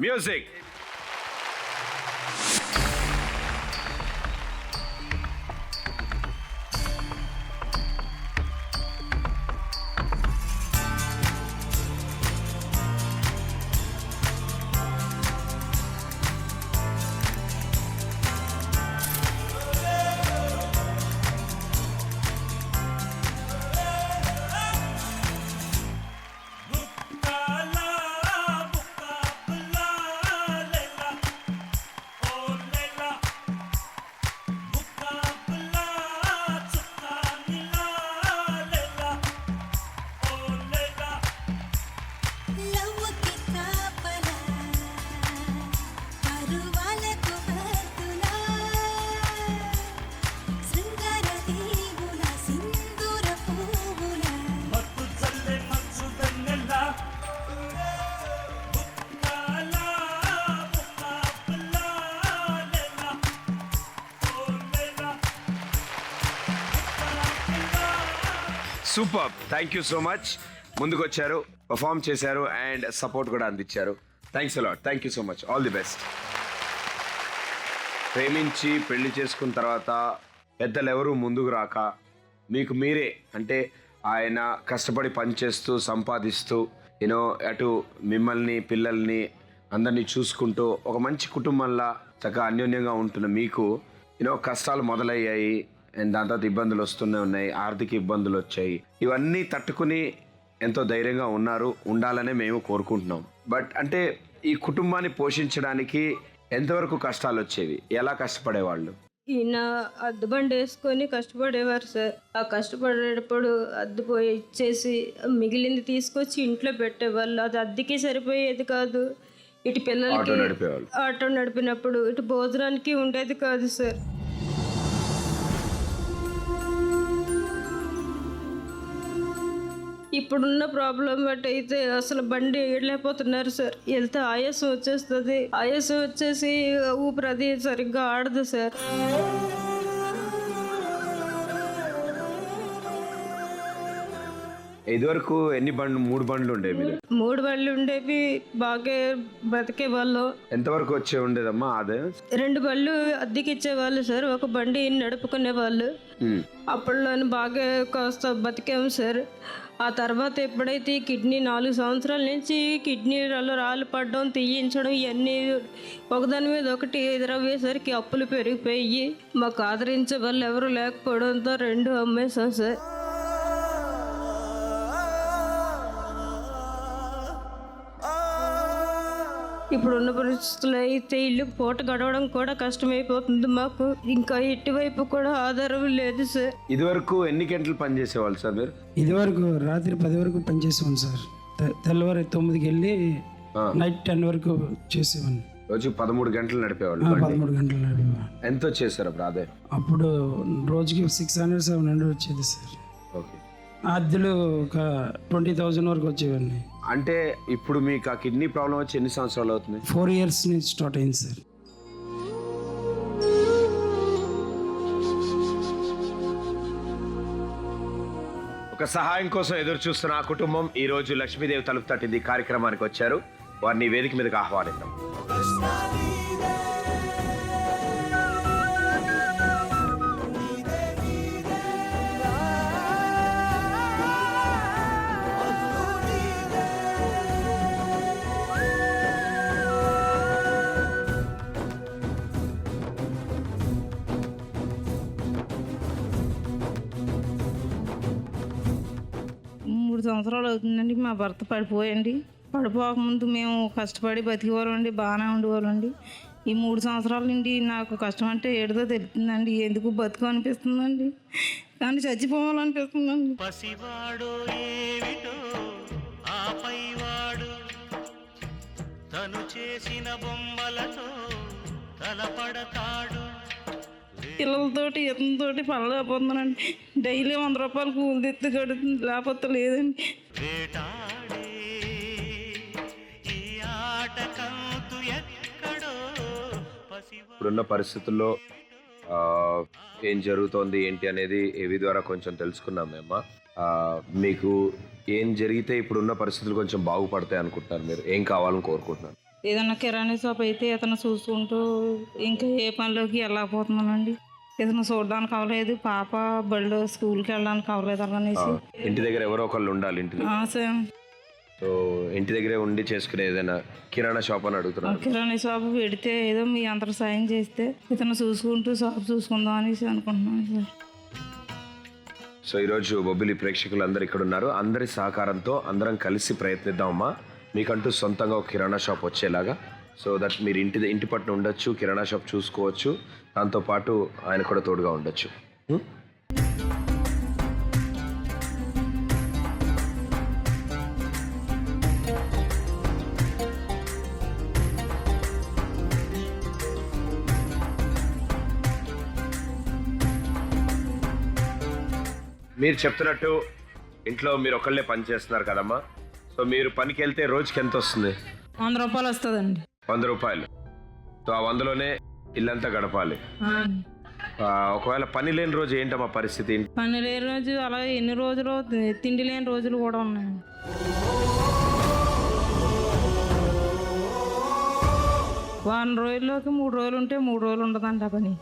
Music. Super, thank you so much. ముందుకు వచ్చారు, perform చేశారు అండ్ సపోర్ట్ కూడా అందించారు. Thanks a lot, thank you so much, all the best. ప్రేమించి పెళ్లి చేసుకున్న తర్వాత పెద్దలు ఎవరు ముందుకు రాక మీకు మీరే అంటే ఆయన కష్టపడి పనిచేస్తూ సంపాదిస్తూ యూనో అటు మిమ్మల్ని పిల్లల్ని అందరినీ చూసుకుంటూ ఒక మంచి కుటుంబంలా చక్కగా అన్యోన్యంగా ఉంటున్న మీకు యూనో కష్టాలు మొదలయ్యాయి అండ్ దాని తర్వాత ఇబ్బందులు వస్తూనే ఉన్నాయి, ఆర్థిక ఇబ్బందులు వచ్చాయి. ఇవన్నీ తట్టుకుని ఎంతో ధైర్యంగా ఉండాలనే మేము కోరుకుంటున్నాం. బట్ అంటే ఈ కుటుంబాన్ని పోషించడానికి ఎంతవరకు కష్టాలు వచ్చేవి, ఎలా కష్టపడేవాళ్ళు? ఈయన అద్దెబండి వేసుకొని కష్టపడేవారు సార్. ఆ కష్టపడేటప్పుడు అద్దెపోయి ఇచ్చేసి మిగిలింది తీసుకొచ్చి ఇంట్లో పెట్టేవాళ్ళు. అది అద్దెకి సరిపోయేది కాదు. ఇటు పిల్లలకి ఆటో నడిపినప్పుడు ఇటు భోజనానికి ఉండేది కాదు సార్. ఇప్పుడున్న ప్రాబ్లం బట్టి అయితే అసలు బండి వెళ్ళలేకపోతున్నారు సార్. వెళ్తే ఆయాసం వచ్చేస్తుంది. ఆయాసం వచ్చేసి ఊపిరి సరిగ్గా ఆడదు సార్. ఇదివరకు ఎన్ని బండ్లు? 3 బండ్లు ఉండేవి. 3 బండ్లు ఉండేవి, బాగా బ్రతికే వాళ్ళు. ఎంతవరకు వచ్చే ఉండేదమ్మా ఆదాయం? 2 బండ్లు అద్దెకి ఇచ్చేవాళ్ళు సార్, ఒక బండి నడుపుకునే వాళ్ళు. అప్పట్లో బాగా కాస్త బతికాము సార్. ఆ తర్వాత ఎప్పుడైతే కిడ్నీ 4 సంవత్సరాల నుంచి కిడ్నీలలో రాళ్ళు పడడం, తీయించడం ఇవన్నీ ఒకదాని మీద ఒకటి ఎదురవ్వేసరికి అప్పులు పెరిగిపోయి మాకు ఆదరించే వాళ్ళు ఎవరు లేకపోవడంతో 2 అమ్మేశాం సార్. ఇప్పుడున్న పరిస్థితుల్లో అయితే ఇల్లు పూట గడవడం కూడా కష్టమైపోతుంది మాకు. ఇంకా ఇటువైపు కూడా ఆధారం లేదు సార్. ఇదివరకు ఎన్ని గంటలు పనిచేసేవాళ్ళు సార్ మీరు? ఇదివరకు రాత్రి 10 వరకు పనిచేసేవాళ్ళు సార్. తెల్లవారు 9కి వెళ్ళి నైట్ 10 వరకు చేసేవాడిని. రోజు 13 గంటలు నడిపేవాళ్ళు. 13 గంటలు నడిపేవాళ్ళు. ఎంత వచ్చేసారు అప్పుడు ఆదాయం? అప్పుడు రోజుకి 600-700 వచ్చేది సార్. ఓకే. అద్దెలు ఒక 20,000 వరకు వచ్చేవాడిని. అంటే ఇప్పుడు మీకు ఆ కిడ్నీ ప్రాబ్లం వచ్చి ఎన్ని సంవత్సరాలు అవుతుంది? 4 years నుంచి స్టార్ట్ అయింది సార్. ఒక సహాయం కోసం ఎదురు చూస్తున్న ఆ కుటుంబం ఈ రోజు లక్ష్మీదేవి తలుపు తట్టింది కార్యక్రమానికి వచ్చారు. వారిని వేదిక మీదకి ఆహ్వానిద్దాం. సంవత్సరాలు అవుతుందండి. మా భర్త పడిపోయండి. పడిపోకముందు మేము కష్టపడి బతికేవాళ్ళండి, బాగానే ఉండేవాళ్ళండి. ఈ 3 సంవత్సరాల నుండి నాకు కష్టం అంటే ఏడుదో తెలుస్తుందండి. ఎందుకు బతుకు అనిపిస్తుందండి, కానీ చచ్చిపోవాలనిపిస్తుందండి. పసివాడో ఏమిటో ఆపైవాడు తను చేసిన బొమ్మలతో తలపడతాడు. పిల్లలతోటి ఇతనితోటి పడలేకపోతున్నానండి. డైలీ 100 రూపాయలు కూలి తెత్తి గడుతుంది, లేకపోతే లేదండి. ఇప్పుడున్న పరిస్థితుల్లో ఏం జరుగుతోంది ఏంటి అనేది ఏవి ద్వారా కొంచెం తెలుసుకున్నాం మేము. మీకు ఏం జరిగితే ఇప్పుడున్న పరిస్థితులు కొంచెం బాగుపడతాయి అనుకుంటున్నారు? మీరు ఏం కావాలని కోరుకుంటున్నారు? ఏదన్నా కిరాణా షాప్ అయితే ఇతను చూసుకుంటూ ఇంకా ఏ పనిలోకి వెళ్ళకపోతున్నానండి. ఇతను చూడడానికి అవ్వలేదు, పాప బడిలో స్కూల్కి వెళ్ళడానికి అవ్వలేదు అలానేసి. ఇంటి దగ్గర ఎవరో ఒకళ్ళు ఉండాలి ఇంటి దగ్గర. సార్ సో ఇంటి దగ్గరే ఉండి చేసుకునే ఏదైనా కిరాణా షాప్ అని అడుగుతున్నాను. కిరాణా షాప్ పెడితే ఏదో మీ అందరూ సాయం చేస్తే ఇతను చూసుకుంటూ షాప్ చూసుకుందాం అనేసి అనుకుంటున్నాను సార్. సో ఈరోజు బొబ్బిలి ప్రేక్షకులు అందరు ఇక్కడ ఉన్నారు. అందరి సహకారంతో అందరం కలిసి ప్రయత్నిద్దామమ్మా, మీకంటూ సొంతంగా ఒక కిరాణా షాప్ వచ్చేలాగా. సో దట్ మీరు ఇంటి పట్టున ఉండొచ్చు, కిరాణా షాప్ చూసుకోవచ్చు, దాంతోపాటు ఆయన కూడా తోడుగా ఉండొచ్చు. మీరు చెప్తున్నట్టు ఇంట్లో మీరు ఒకళ్ళే పని చేస్తున్నారు కదమ్మా. సో మీరు పనికి వెళ్తే రోజుకి ఎంత వస్తుంది? 100 రూపాయలు వస్తుందండి. 100 రూపాయలు. సో ఆ 100లోనే ఇల్లంతా గడపాలి. ఒకవేళ పని లేని రోజు ఏంటమ్మా పరిస్థితి? పని లేని రోజు అలా ఎన్ని రోజులు తిండి లేని రోజులు కూడా ఉన్నాయి. వారం రోజుల్లోకి 3 రోజులు ఉంటే 3 రోజులు ఉండదండి ఆ పని.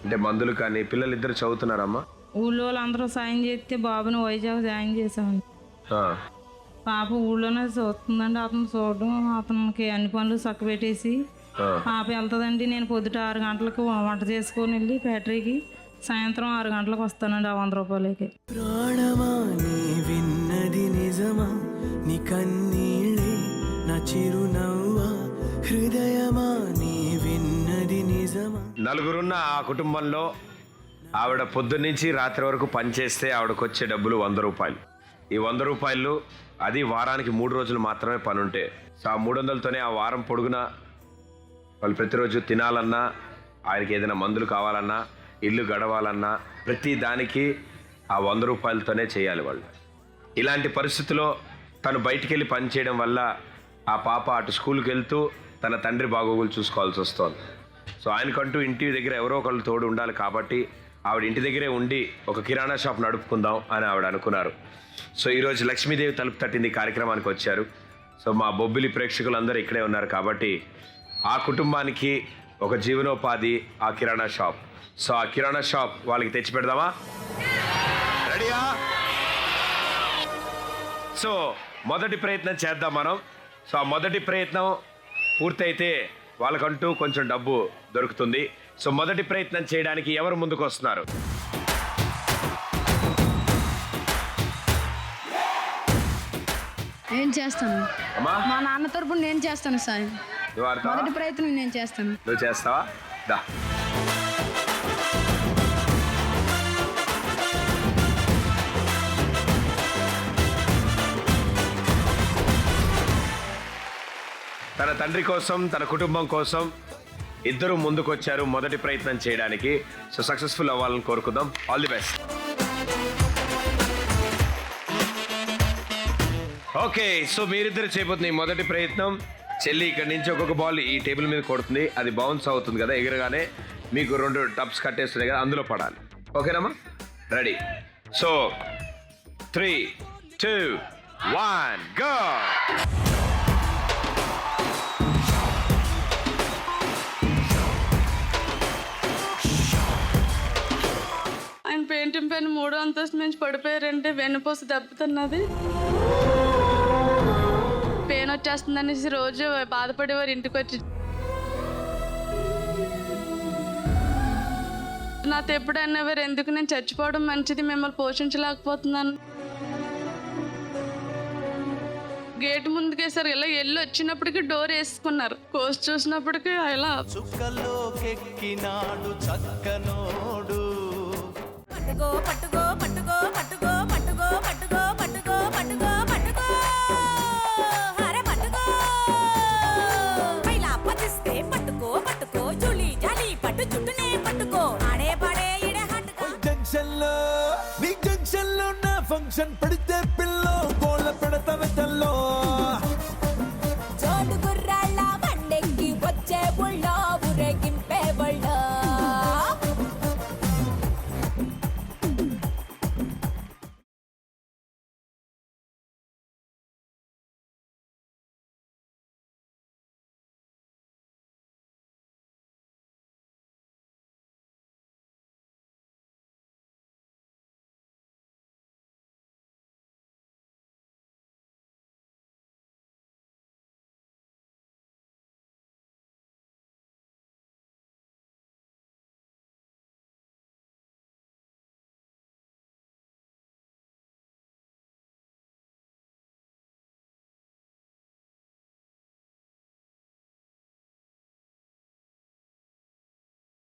అంటే మందులు కానీ పిల్లలు ఇద్దరు చదువుతున్నారమ్మా? ఊళ్ళో వాళ్ళందరూ సాయం చేస్తే బాబుని వైజాగ్ సాయం చేసామండి. పాప ఊళ్ళోనే చూస్తుందండి, అతను చూడడం, అతనికి అన్ని పనులు చక్కబెట్టేసి పాప వెళ్తుందండి. నేను పొద్దుట 6 గంటలకు వంట చేసుకొని వెళ్ళి ఫ్యాక్టరీకి, సాయంత్రం 6 గంటలకు వస్తానండి ఆ 100 రూపాయలకి. ప్రాణమా నీ విన్నది నిజమా, నీ కన్నీళ్ళే నా చిరునవ్వా, హృదయమా నీ విన్నది నిజమా. నలుగురున్న ఆ కుటుంబంలో ఆవిడ పొద్దున్నుంచి రాత్రి వరకు పనిచేస్తే ఆవిడకు వచ్చే డబ్బులు 100 రూపాయలు. ఈ 100 రూపాయలు అది వారానికి 3 రోజులు మాత్రమే పని ఉంటే, సో ఆ 300తోనే ఆ వారం పొడుగున వాళ్ళు ప్రతిరోజు తినాలన్నా, ఆయనకి ఏదైనా మందులు కావాలన్నా, ఇల్లు గడవాలన్నా ప్రతి దానికి ఆ 100 రూపాయలతోనే చేయాలి వాళ్ళు. ఇలాంటి పరిస్థితుల్లో తను బయటికి వెళ్ళి పని చేయడం వల్ల ఆ పాప అటు స్కూల్కి వెళ్తూ తన తండ్రి బాగోగులు చూసుకోవాల్సి వస్తుంది. సో ఆయనకంటూ ఇంటి దగ్గర ఎవరో ఒకళ్ళు తోడు ఉండాలి కాబట్టి ఆవిడ ఇంటి దగ్గరే ఉండి ఒక కిరాణా షాప్ నడుపుకుందాం అని ఆవిడ అనుకున్నారు. సో ఈరోజు లక్ష్మీదేవి తలుపు తట్టింది కార్యక్రమానికి వచ్చారు. సో మా బొబ్బిలి ప్రేక్షకులందరూ ఇక్కడే ఉన్నారు కాబట్టి ఆ కుటుంబానికి ఒక జీవనోపాధి ఆ కిరాణా షాప్. సో ఆ కిరాణా షాప్ వాళ్ళకి తెచ్చి పెడదామా? రెడీయా? సో మొదటి ప్రయత్నం చేద్దాం మనం. సో ఆ మొదటి ప్రయత్నం పూర్తయితే వాళ్ళకంటూ కొంచెం డబ్బు దొరుకుతుంది. సో మొదటి ప్రయత్నం చేయడానికి ఎవరు ముందుకు వస్తున్నారు? నేను చేస్తాను. అమ్మా మా నాన్న తరపున నేను చేస్తాను సార్. నువ్వు ఆడతావా? మొదటి ప్రయత్నం నేను చేస్తాను. నువ్వు చేస్తావా? దా. తన తండ్రి కోసం, తన కుటుంబం కోసం ఇద్దరు ముందుకు వచ్చారు మొదటి ప్రయత్నం చేయడానికి. సో సక్సెస్ఫుల్ అవ్వాలని కోరుకుందాం. All the best. Okay, so మీరిద్దరు చేయబోతున్న ఈ మొదటి ప్రయత్నం, చెల్లి ఇక్కడి నుంచి ఒక్కొక్క బాల్ ఈ టేబుల్ మీద కొడుతుంది. అది బౌన్స్ అవుతుంది కదా, ఎగరగానే మీకు 2 టబ్స్ కట్టేస్తున్నాయి కదా, అందులో పడాలి. ఓకేనమ్మా? రెడీ? So 3, 2, 1 go. ఆయన పెయింటింగ్ పైన 3వ అంతస్తు నుంచి పడిపోయారంటే వెన్నుపూస దెబ్బతున్నది. పెయిన్ వచ్చేస్తుందనేసి రోజు బాధపడేవారు. ఇంటికి వచ్చి నాతో ఎప్పుడు అనేవారు, ఎందుకు నేను చచ్చిపోవడం మంచిది, మిమ్మల్ని పోషించలేకపోతున్నాను. గేట్ ముందుకేసారు, ఇలా వెళ్ళి వచ్చినప్పటికీ డోర్ వేసుకున్నారు. కోసి చూసినప్పటికీ ఇలా చుక్కలోకెక్కినాడు చక్కనోడు. పట్టుకో పట్టుకో పట్టుకో పట్టుకో పట్టుకో పట్టుకో పట్టుకో పట్టుకో పట్టుకో హరే పట్టుకో పైలా పదిస్తే పట్టుకో పట్టుకో జులి జాలి పట్టు చుట్టూనే పట్టుకో ఆడే పాడే ఇడే హట్టుకో. జంక్షన్ లో నా ఫంక్షన్ పడితే పిల్లో గోళ్ళ పెడతావే తల్లో.